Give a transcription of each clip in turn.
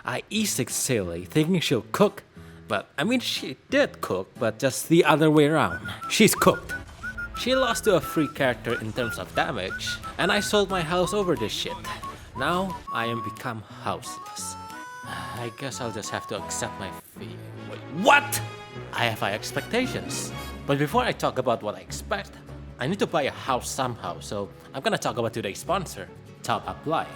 I E6 Seele thinking she'll cook, but I mean she did cook, but just the other way around. She's cooked. She lost to a free character in terms of damage, and I sold my house over this shit. Now I am become houseless. I guess I'll just have to accept my fate. Wait, what? I have high expectations. But before I talk about what I expect, I need to buy a house somehow, so I'm gonna talk about today's sponsor, TOPUPLIVE.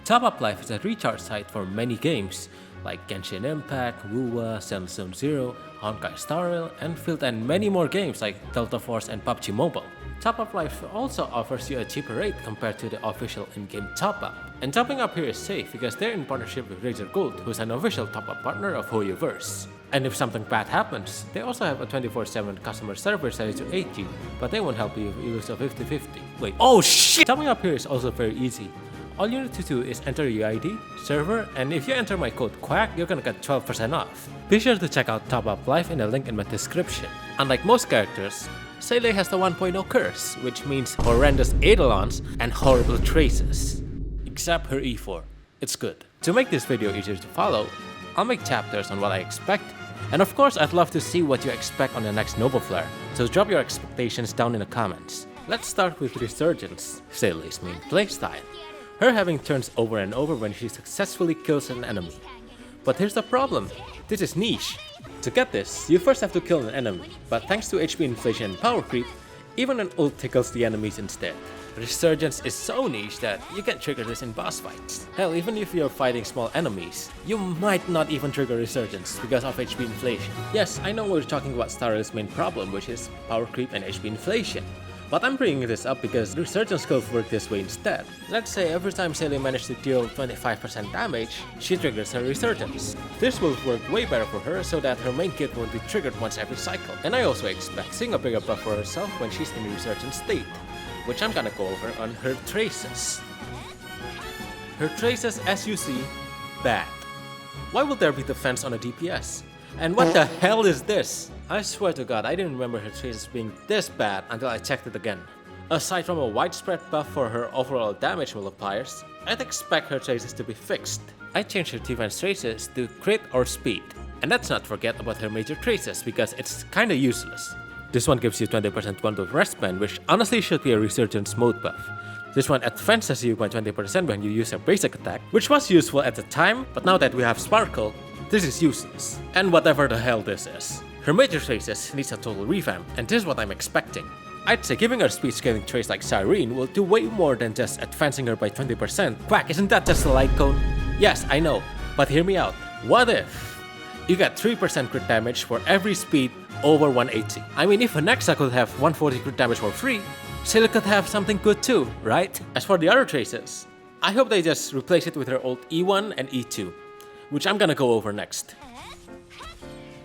TOPUPLIVE is a recharge site for many games, like Genshin Impact, WoWA, Zone Zero, Honkai Star Rail, Enfield, and many more games like Delta Force and PUBG Mobile. TOPUPLIVE also offers you a cheaper rate compared to the official in-game top-up. And topping up here is safe because they're in partnership with Resurgence, who's an official top-up partner of HoYoverse. And if something bad happens, they also have a 24/7 customer service ready to aid you, but they won't help you if you lose a 50-50. Wait, oh shit! Topping up here is also very easy. All you need to do is enter your ID, server, and if you enter my code QUACK, you're gonna get 12% off. Be sure to check out TOPUPLIVE in the link in my description. Unlike most characters, Seele has the 1.0 curse, which means horrendous Eidolons and horrible traces. Except her E4. It's good. To make this video easier to follow, I'll make chapters on what I expect, and of course I'd love to see what you expect on the next Noble Flare, so drop your expectations down in the comments. Let's start with Resurgence, Seele's main playstyle. Her having turns over and over when she successfully kills an enemy. But here's the problem, this is niche. To get this, you first have to kill an enemy, but thanks to HP inflation and power creep, even an ult tickles the enemies instead. Resurgence is so niche that you can trigger this in boss fights. Hell, even if you're fighting small enemies, you might not even trigger Resurgence because of HP inflation. Yes, I know we're talking about Star Rail's main problem, which is power creep and HP inflation. But I'm bringing this up because Resurgence skills work this way instead. Let's say every time Seele manages to deal 25% damage, she triggers her Resurgence. This will work way better for her so that her main kit won't be triggered once every cycle. And I also expect seeing a bigger buff for herself when she's in Resurgence state, which I'm gonna go over on her traces. Her traces, as you see, bad. Why would there be defense on a DPS? And what the hell is this? I swear to god, I didn't remember her traces being this bad until I checked it again. Aside from a widespread buff for her overall damage multipliers, I'd expect her traces to be fixed. I changed her defense traces to crit or speed. And let's not forget about her major traces because it's kinda useless. This one gives you 20% bundle wristband, which honestly should be a Resurgence mode buff. This one advances you by 20% when you use her basic attack, which was useful at the time, but now that we have Sparkle, this is useless. And whatever the hell this is. Her major traces needs a total revamp, and this is what I'm expecting. I'd say giving her speed scaling trace like Cyrene will do way more than just advancing her by 20%. Quack, isn't that just a light cone? Yes, I know, but hear me out. What if you get 3% crit damage for every speed over 180? I mean, if Nexa could have 140 crit damage for free, Seele could have something good too, right? As for the other traces, I hope they just replace it with her old E1 and E2, which I'm gonna go over next.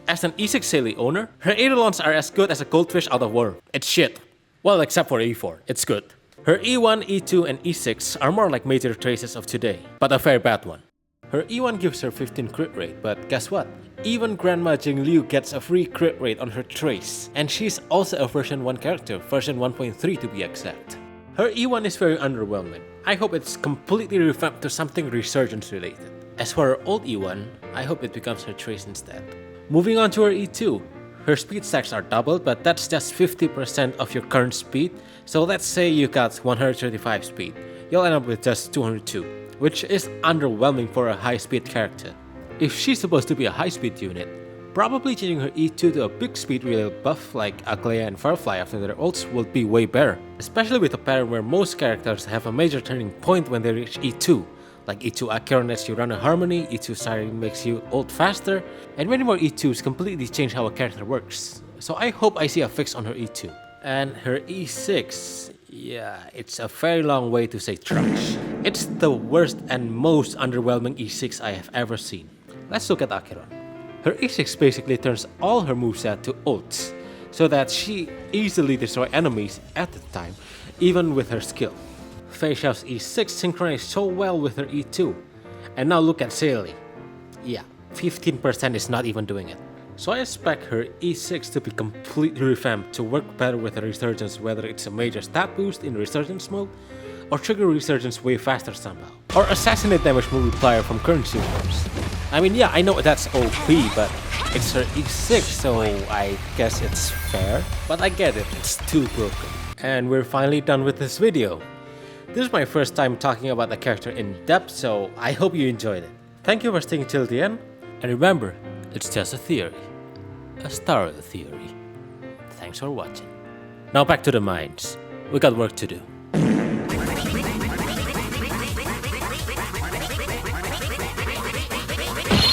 As an E6 Seele owner, her Eidolons are as good as a goldfish out of water. It's shit. Well, except for E4, it's good. Her E1, E2, and E6 are more like major traces of today, but a very bad one. Her E1 gives her 15 crit rate, but guess what? Even Grandma Jingliu gets a free crit rate on her trace, and she's also a version 1 character, version 1.3 to be exact. Her E1 is very underwhelming. I hope it's completely revamped to something Resurgence related. As for her old E1, I hope it becomes her trace instead. Moving on to her E2. Her speed stacks are doubled, but that's just 50% of your current speed, so let's say you got 135 speed. You'll end up with just 202, which is underwhelming for a high speed character. If she's supposed to be a high speed unit, probably changing her E2 to a big speed related buff like Aglaya and Firefly after their ults would be way better, especially with a pattern where most characters have a major turning point when they reach E2. Like E2 Acheron lets you run a Harmony, E2 Siren makes you ult faster, and many more E2s completely change how a character works. So I hope I see a fix on her E2. And her E6, yeah, it's a very long way to say trash. It's the worst and most underwhelming E6 I have ever seen. Let's look at Acheron. Her E6 basically turns all her moveset to ults, so that she easily destroys enemies at the time, even with her skill. Fei Xiao's E6 synchronized so well with her E2. And now look at Seele. Yeah, 15% is not even doing it. So I expect her E6 to be completely revamped to work better with the Resurgence, whether it's a major stat boost in Resurgence mode, or trigger Resurgence way faster somehow, or assassinate damage multiplier from current supers. I mean, yeah, I know that's OP, but it's her E6, so I guess it's fair. But I get it, it's too broken. And we're finally done with this video. This is my first time talking about the character in depth, so I hope you enjoyed it. Thank you for staying till the end. And remember, it's just a theory. A star theory. Thanks for watching. Now back to the mines. We got work to do.